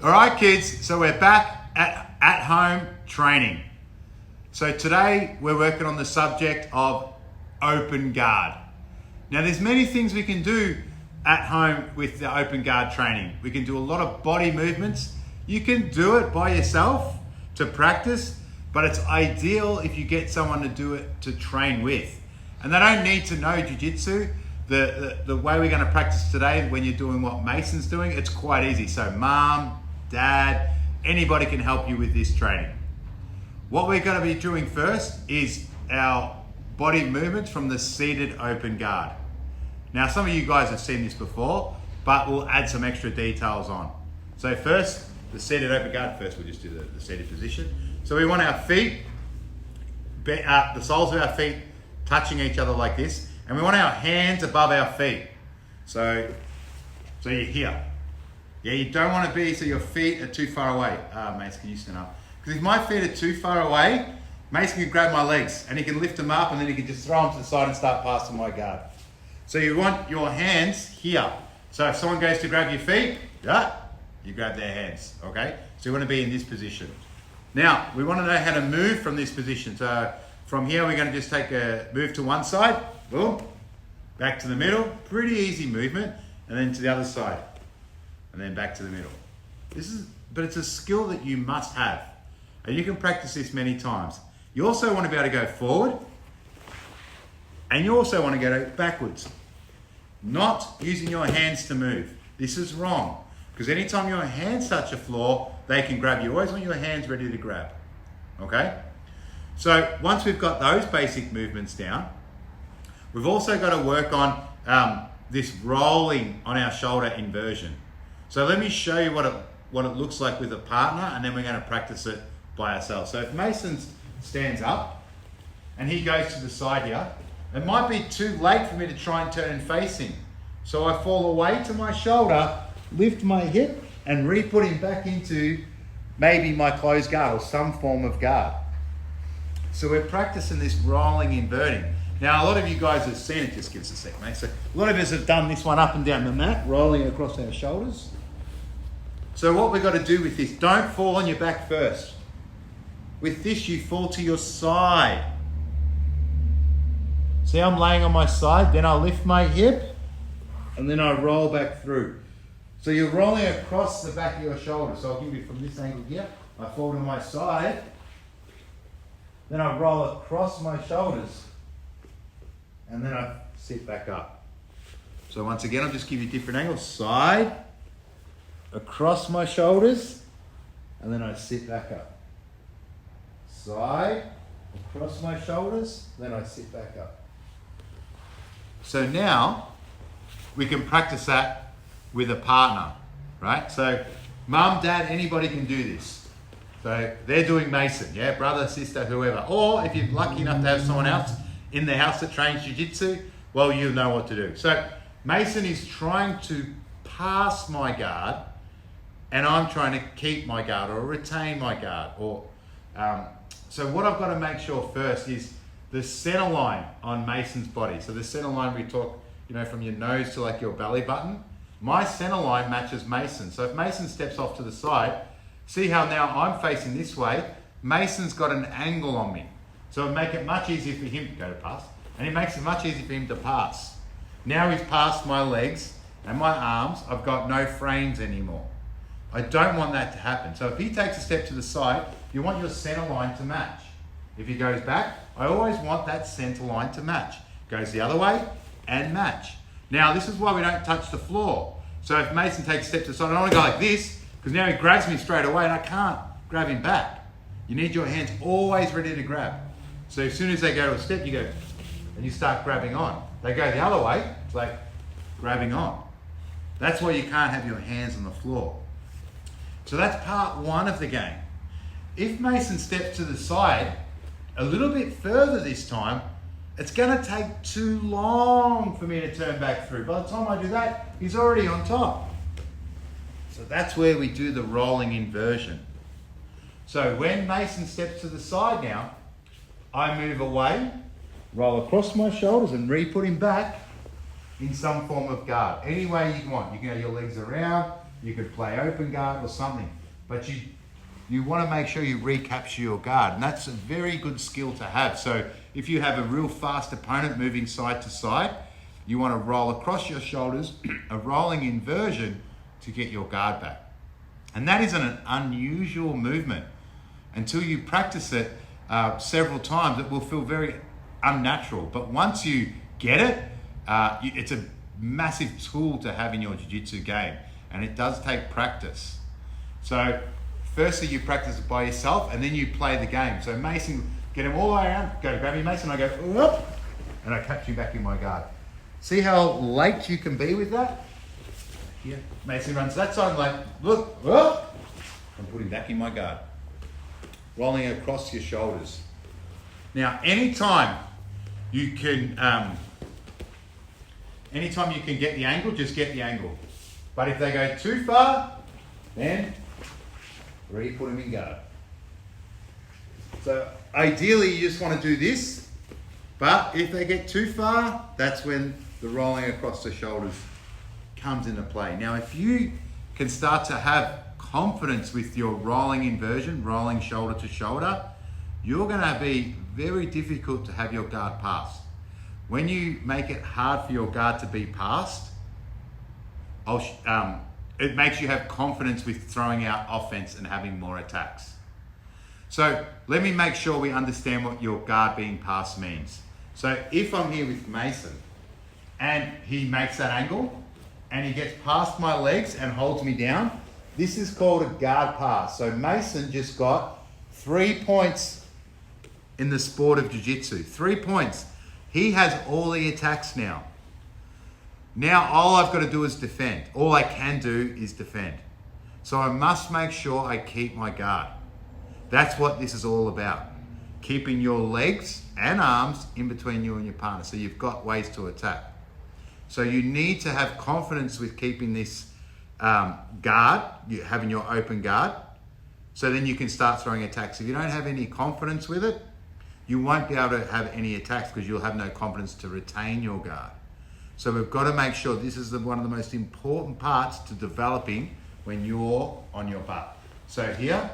All right, kids, so we're back at home training. So today we're working on the subject of open guard. Now there's many things we can do at home with the open guard training. We can do a lot of body movements. You can do it by yourself to practice, but it's ideal if you get someone to do it to train with. And they don't need to know jiu-jitsu. The way we're going to practice today, when you're doing what Mason's doing, it's quite easy. So mom, dad, anybody can help you with this training. What we're going to be doing first is our body movements from the seated open guard. Now, some of you guys have seen this before, but we'll add some extra details on. So first, the seated open guard. First, we'll just do the seated position. So we want our feet, the soles of our feet touching each other like this, and we want our hands above our feet. So you're here. Yeah, you don't want to be so your feet are too far away. Mason, can you stand up? Because if my feet are too far away, Mason can grab my legs and he can lift them up and then he can just throw them to the side and start passing my guard. So you want your hands here. So if someone goes to grab your feet, you grab their hands, okay? So you want to be in this position. Now, we want to know how to move from this position. So from here, we're going to just take a move to one side, boom, back to the middle, pretty easy movement, and then to the other side. And then back to the middle. But it's a skill that you must have. And you can practice this many times. You also want to be able to go forward. And you also want to go backwards. Not using your hands to move. This is wrong. Because anytime your hands touch the floor, they can grab you. Always want your hands ready to grab. Okay? So once we've got those basic movements down, we've also got to work on this rolling on our shoulder inversion. So let me show you what it looks like with a partner, and then we're going to practice it by ourselves. So if Mason stands up and he goes to the side here, it might be too late for me to try and turn and face him. So I fall away to my shoulder, lift my hip, and re-put him back into maybe my closed guard or some form of guard. So we're practicing this rolling inverting. Now, a lot of you guys have seen it. Just give us a sec, mate. So a lot of us have done this one up and down the mat, rolling across our shoulders. So what we've got to do with this, don't fall on your back first. With this, you fall to your side. See, I'm laying on my side, then I lift my hip, and then I roll back through. So you're rolling across the back of your shoulder. So I'll give you from this angle here. I fall to my side, then I roll across my shoulders, and then I sit back up. So once again, I'll just give you different angles. Side, across my shoulders, and then I sit back up. Side, across my shoulders, then I sit back up. So now we can practice that with a partner, right? So mum, dad, anybody can do this. So they're doing Mason, yeah, brother, sister, whoever. Or if you're lucky enough to have someone else in the house that trains jiu-jitsu, well, you'll know what to do. So Mason is trying to pass my guard, and I'm trying to keep my guard or retain my guard. So what I've got to make sure first is the center line on Mason's body. So the center line we talk, from your nose to like your belly button. My center line matches Mason. So if Mason steps off to the side, see how now I'm facing this way, Mason's got an angle on me. So it'll make it much easier for him to go to pass, and it makes it much easier for him to pass. Now he's past my legs and my arms, I've got no frames anymore. I don't want that to happen. So if he takes a step to the side, you want your center line to match. If he goes back, I always want that center line to match. Goes the other way and match. Now this is why we don't touch the floor. So if Mason takes a step to the side, I don't want to go like this, because now he grabs me straight away and I can't grab him back. You need your hands always ready to grab. So as soon as they go to a step, you go, and you start grabbing on. They go the other way, it's like grabbing on. That's why you can't have your hands on the floor. So that's part one of the game. If Mason steps to the side a little bit further this time, it's going to take too long for me to turn back through. By the time I do that, he's already on top. So that's where we do the rolling inversion. So when Mason steps to the side now, I move away, roll across my shoulders and re-put him back in some form of guard. Any way you want. You can have your legs around, You could play open guard or something, but you want to make sure you recapture your guard, and that's a very good skill to have. So if you have a real fast opponent moving side to side, you want to roll across your shoulders, a rolling inversion to get your guard back. And that is an unusual movement. Until you practice it several times, it will feel very unnatural. But once you get it, it's a massive tool to have in your jiu-jitsu game, and it does take practice. So firstly, you practice it by yourself, and then you play the game. So Mason, get him all the way around, go to grab me, Mason, I go, whoop, and I catch you back in my guard. See how late you can be with that? Here, Mason runs that side, like, look, whoop, and put him back in my guard. Rolling across your shoulders. Now, anytime you can get the angle, just get the angle. But if they go too far, then already put them in guard. So ideally you just want to do this, but if they get too far, that's when the rolling across the shoulders comes into play. Now, if you can start to have confidence with your rolling inversion, rolling shoulder to shoulder, you're going to be very difficult to have your guard passed. When you make it hard for your guard to be passed, it makes you have confidence with throwing out offense and having more attacks. So let me make sure we understand what your guard being passed means. So if I'm here with Mason and he makes that angle and he gets past my legs and holds me down, this is called a guard pass. So Mason just got 3 points in the sport of jiu-jitsu. 3 points. He has all the attacks now. Now all I've got to do is defend. All I can do is defend. So I must make sure I keep my guard. That's what this is all about. Keeping your legs and arms in between you and your partner, so you've got ways to attack. So you need to have confidence with keeping this guard, having your open guard, so then you can start throwing attacks. If you don't have any confidence with it, you won't be able to have any attacks because you'll have no confidence to retain your guard. So we've got to make sure this is one of the most important parts to developing when you're on your butt. So here,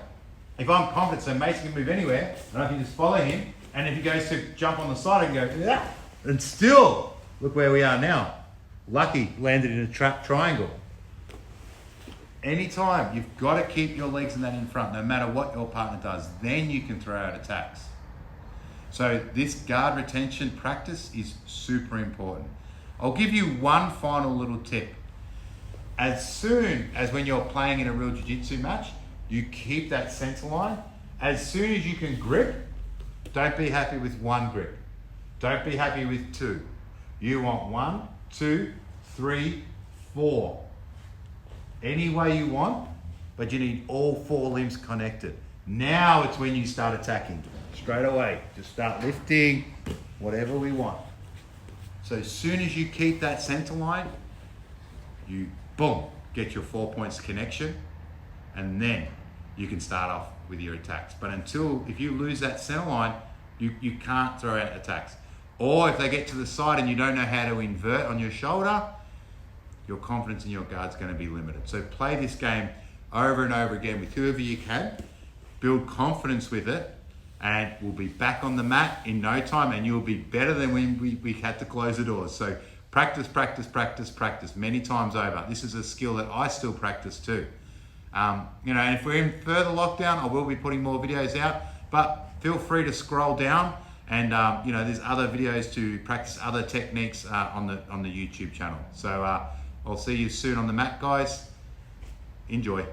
if I'm confident, so Mason can move anywhere, and I can just follow him, and if he goes to jump on the side, I can go, yeah, and still, look where we are now. Lucky, landed in a trap triangle. Anytime, you've got to keep your legs in that in front, no matter what your partner does, then you can throw out attacks. So this guard retention practice is super important. I'll give you one final little tip. As soon as when you're playing in a real jiu-jitsu match, you keep that center line. As soon as you can grip, don't be happy with one grip. Don't be happy with two. You want 1, 2, 3, 4. Any way you want, but you need all 4 limbs connected. Now it's when you start attacking. Straight away, just start lifting, whatever we want. So as soon as you keep that center line, you, boom, get your 4 points connection, and then you can start off with your attacks. But if you lose that center line, you can't throw out attacks. Or if they get to the side and you don't know how to invert on your shoulder, your confidence in your guard's going to be limited. So play this game over and over again with whoever you can, build confidence with it, and we'll be back on the mat in no time, and you'll be better than when we had to close the doors. So practice, practice, practice, practice many times over. This is a skill that I still practice too. And if we're in further lockdown, I will be putting more videos out, but feel free to scroll down, and there's other videos to practice other techniques on the YouTube channel. So I'll see you soon on the mat, guys. Enjoy.